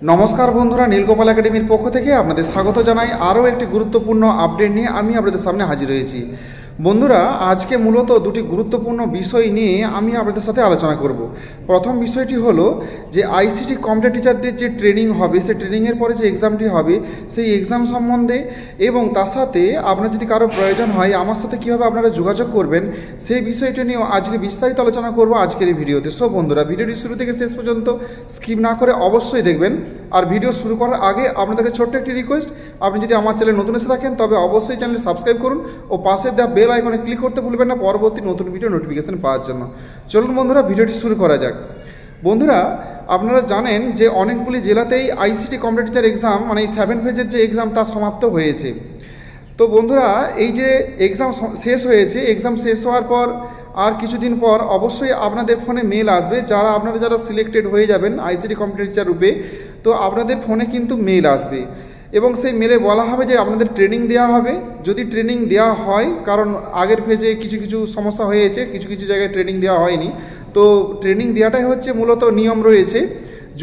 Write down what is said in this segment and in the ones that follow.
নমস্কার বন্ধুরা, নীলগোপাল একাডেমির পক্ষ থেকে আপনাদের স্বাগত জানাই। আরও একটি গুরুত্বপূর্ণ আপডেট নিয়ে আমি আপনাদের সামনে হাজির হয়েছি। বন্ধুরা, আজকে মূলত দুটি গুরুত্বপূর্ণ বিষয় নিয়ে আমি আপনাদের সাথে আলোচনা করব। প্রথম বিষয়টি হলো যে আইসিটি কম্পিউটার টিচারদের যে ট্রেনিং হবে, সেই ট্রেনিংয়ের পরে যে এক্সামটি হবে সেই এক্সাম সম্বন্ধে, এবং তার সাথে আপনার যদি কারো প্রয়োজন হয় আমার সাথে কীভাবে আপনারা যোগাযোগ করবেন সেই বিষয়টি নিয়েও আজকে বিস্তারিত আলোচনা করব আজকের এই ভিডিওতে। সো বন্ধুরা, ভিডিওটি শুরু থেকে শেষ পর্যন্ত স্কিপ না করে অবশ্যই দেখবেন। আর ভিডিও শুরু করার আগে আপনাদেরকে ছোট্ট একটি রিকোয়েস্ট, আপনি যদি আমার চ্যানেল নতুন এসে থাকেন তবে অবশ্যই চ্যানেল সাবস্ক্রাইব করুন ও পাশে দেওয়া বেল আইকনে ক্লিক করতে ভুলবেন না পরবর্তী নতুন ভিডিও নোটিফিকেশন পাওয়ার জন্য। চলুন বন্ধুরা, ভিডিওটি শুরু করা যাক। বন্ধুরা, আপনারা জানেন যে অনেকগুলি জেলাতেই আইসিটি কম্পিউটার টিচার এক্সাম মানে এই 7 ফেজের যে এক্সাম তা সমাপ্ত হয়েছে। তো বন্ধুরা, এই যে এক্সাম শেষ হয়েছে, এক্সাম শেষ হওয়ার পর আর কিছুদিন পর অবশ্যই আপনাদের ফোনে মেল আসবে। যারা সিলেক্টেড হয়ে যাবেন আইসিটি কম্পিউটার টিচার রূপে, তো আপনাদের ফোনে কিন্তু মেল আসবে এবং সেই মেলে বলা হবে যে আপনাদের ট্রেনিং দেওয়া হবে। যদি ট্রেনিং দেওয়া হয়, কারণ আগের ফেজে কিছু সমস্যা হয়েছে, কিছু জায়গায় ট্রেনিং দেওয়া হয়নি, তো ট্রেনিং দেওয়াটাই হচ্ছে মূলত নিয়ম রয়েছে।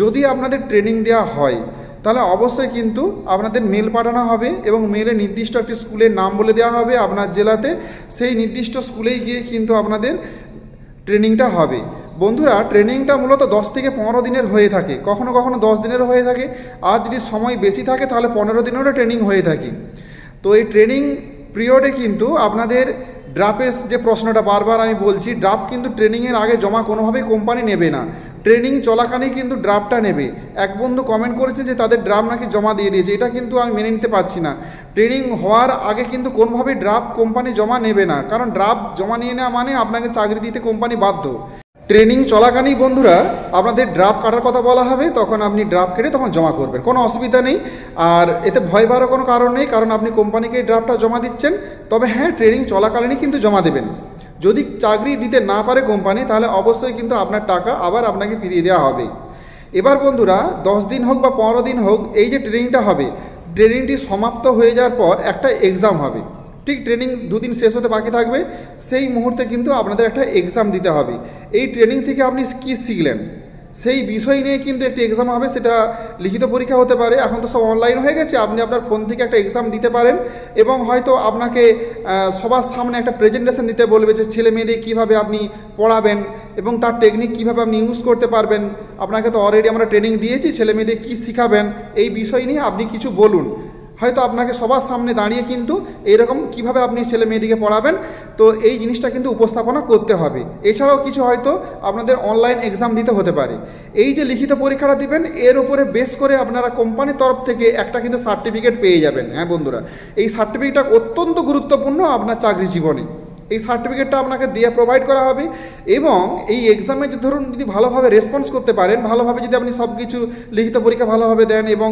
যদি আপনাদের ট্রেনিং দেওয়া হয় তাহলে অবশ্যই কিন্তু আপনাদের মেল পাঠানো হবে এবং মেলে নির্দিষ্ট একটি স্কুলের নাম বলে দেওয়া হবে আপনার জেলাতে। সেই নির্দিষ্ট স্কুলেই গিয়ে কিন্তু আপনাদের ট্রেনিংটা হবে। বন্ধুরা, ট্রেনিংটা মূলত 10 থেকে 15 দিনের হয়ে থাকে, কখনো কখনো 10 দিনেরও হয়ে থাকে, আর যদি সময় বেশি থাকে তাহলে 15 দিনেরও ট্রেনিং হয়ে থাকে। তো এই ট্রেনিং পিরিয়ডে কিন্তু আপনাদের ড্রাফের যে প্রশ্নটা বারবার আমি বলছি, ড্রাফট কিন্তু ট্রেনিংয়ের আগে জমা কোনোভাবেই কোম্পানি নেবে না, ট্রেনিং চলাকালীন কিন্তু ড্রাফটটা নেবে। এক বন্ধু কমেন্ট করেছে যে তাদের ড্রাফট নাকি জমা দিয়ে দিয়েছে, এটা কিন্তু আমি মেনে নিতে পারছি না। ট্রেনিং হওয়ার আগে কিন্তু কোনোভাবেই ড্রাফট কোম্পানি জমা নেবে না, কারণ ড্রাফট জমা নিয়ে নেওয়া মানে আপনাকে চাকরি দিতে কোম্পানি বাধ্য। ট্রেনিং চলাকালীন বন্ধুরা আপনাদের ড্রাফট কাটার কথা বলা হবে, তখন আপনি ড্রাফট কেটে তখন জমা করবেন, কোনো অসুবিধা নেই। আর এতে ভয় পাওয়ারও কোনো কারণ নেই, কারণ আপনি কোম্পানিকে ড্রাফটটা জমা দিচ্ছেন। তবে হ্যাঁ, ট্রেনিং চলাকালীনই কিন্তু জমা দেবেন। যদি চাকরি দিতে না পারে কোম্পানি, তাহলে অবশ্যই কিন্তু আপনার টাকা আবার আপনাকে ফিরিয়ে দেওয়া হবে। এবার বন্ধুরা, 10 দিন হোক বা 15 দিন হোক, এই যে ট্রেনিংটা হবে, ট্রেনিংটি সমাপ্ত হয়ে যাওয়ার পর একটা এক্সাম হবে। ঠিক ট্রেনিং 2 দিন শেষ হতে বাকি থাকবে, সেই মুহূর্তে কিন্তু আপনাদের একটা এক্সাম দিতে হবে। এই ট্রেনিং থেকে আপনি কী শিখলেন সেই বিষয় নিয়ে কিন্তু একটি এক্সাম হবে। সেটা লিখিত পরীক্ষা হতে পারে, এখন তো সব অনলাইন হয়ে গেছে, আপনি আপনার ফোন থেকে একটা এক্সাম দিতে পারেন এবং হয়তো আপনাকে সবার সামনে একটা প্রেজেন্টেশন দিতে বলবে যে ছেলে মেয়েদের কীভাবে আপনি পড়াবেন এবং তার টেকনিক কীভাবে আপনি ইউজ করতে পারবেন। আপনাকে তো অলরেডি আমরা ট্রেনিং দিয়েছি, ছেলে মেয়েদের কী শেখাবেন এই বিষয় নিয়ে আপনি কিছু বলুন। হয়তো আপনাকে সবার সামনে দাঁড়িয়ে কিন্তু এইরকম কীভাবে আপনি ছেলে মেয়েদিকে পড়াবেন, তো এই জিনিসটা কিন্তু উপস্থাপনা করতে হবে। এছাড়াও কিছু হয়তো আপনাদের অনলাইন এক্সাম দিতে হতে পারে। এই যে লিখিত পরীক্ষাটা দিবেন, এর উপরে বেস করে আপনারা কোম্পানির তরফ থেকে একটা কিন্তু সার্টিফিকেট পেয়ে যাবেন। হ্যাঁ বন্ধুরা, এই সার্টিফিকেটটা অত্যন্ত গুরুত্বপূর্ণ আপনার চাকরি জীবনে। এই সার্টিফিকেটটা আপনাকে দিয়ে প্রোভাইড করা হবে এবং এই এক্সামে ধরুন যদি ভালোভাবে রেসপন্স করতে পারেন, ভালোভাবে যদি আপনি সব কিছু লিখিত পরীক্ষা ভালোভাবে দেন এবং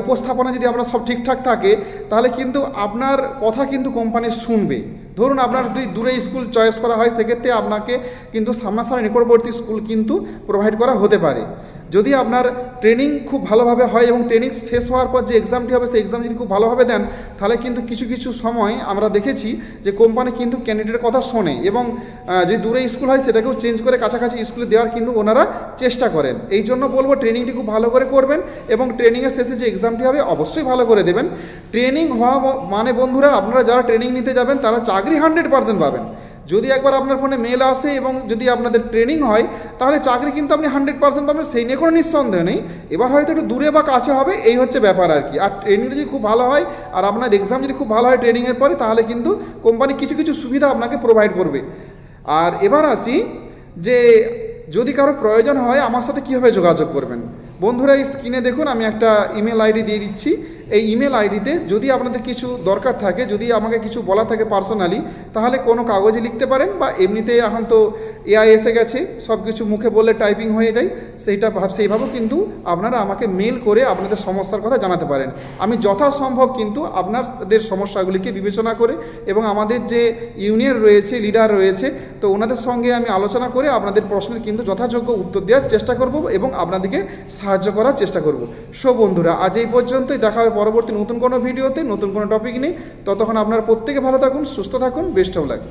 উপস্থাপনা যদি আপনার সব ঠিকঠাক থাকে, তাহলে কিন্তু আপনার কথা কিন্তু কোম্পানি শুনবে। ধরুন আপনার যদি দূরে স্কুল চয়েস করা হয়, সেক্ষেত্রে আপনাকে কিন্তু সামনাসামনি নিকটবর্তী স্কুল কিন্তু প্রোভাইড করা হতে পারে। যদি আপনার ট্রেনিং খুব ভালোভাবে হয় এবং ট্রেনিং শেষ হওয়ার পর যে এক্সামটি হবে সেই এক্সাম যদি খুব ভালোভাবে দেন, তাহলে কিন্তু কিছু সময় আমরা দেখেছি যে কোম্পানি কিন্তু ক্যান্ডিডেটের কথা শোনে এবং যদি দূরে স্কুল হয় সেটাকেও চেঞ্জ করে কাছাকাছি স্কুলে দেওয়ার কিন্তু ওনারা চেষ্টা করেন। এই জন্য বলবো ট্রেনিংটি খুব ভালো করে করবেন এবং ট্রেনিংয়ের শেষে যে এক্সামটি হবে অবশ্যই ভালো করে দেবেন। ট্রেনিং হওয়া মানে বন্ধুরা, আপনারা যারা ট্রেনিং নিতে যাবেন তারা চাকরি 100% পাবেন। যদি একবার আপনার ফোনে মেল আসে এবং যদি আপনাদের ট্রেনিং হয়, তাহলে চাকরি কিন্তু আপনি 100% পাবেন, সেই নিয়ে কোনো নিঃসন্দেহ নেই। এবার হয়তো একটু দূরে বা কাছে হবে, এই হচ্ছে ব্যাপার আর কি। আর ট্রেনিংটা যদি খুব ভালো হয় আর আপনার এক্সাম যদি খুব ভালো হয় ট্রেনিংয়ের পরে, তাহলে কিন্তু কোম্পানি কিছু সুবিধা আপনাকে প্রোভাইড করবে। আর এবার আসি যে যদি কারো প্রয়োজন হয় আমার সাথে কীভাবে যোগাযোগ করবেন। বন্ধুরা, এই স্ক্রিনে দেখুন আমি একটা ইমেল আইডি দিয়ে দিচ্ছি। এই ইমেল আইডিতে যদি আপনাদের কিছু দরকার থাকে, যদি আমাকে কিছু বলা থাকে পার্সোনালি, তাহলে কোনো কাগজে লিখতে পারেন বা এমনিতে এখন তো এআই এসে গেছে, সব কিছু মুখে বললে টাইপিং হয়ে যায়, সেইভাবেও কিন্তু আপনারা আমাকে মেল করে আপনাদের সমস্যার কথা জানাতে পারেন। আমি যথাসম্ভব কিন্তু আপনাদের সমস্যাগুলিকে বিবেচনা করে এবং আমাদের যে ইউনিয়ন রয়েছে, লিডার রয়েছে, তো ওনাদের সঙ্গে আমি আলোচনা করে আপনাদের প্রশ্নের কিন্তু যথাযোগ্য উত্তর দেওয়ার চেষ্টা করব এবং আপনাদেরকে সাহায্য করার চেষ্টা করব। সো বন্ধুরা, আজ এই পর্যন্তই। দেখা হবে পরবর্তী নতুন কোনো ভিডিওতে নতুন কোনো টপিক নিয়ে। ততক্ষণ আপনারা প্রত্যেকে ভালো থাকুন, সুস্থ থাকুন, বেস্ট অফ লাক।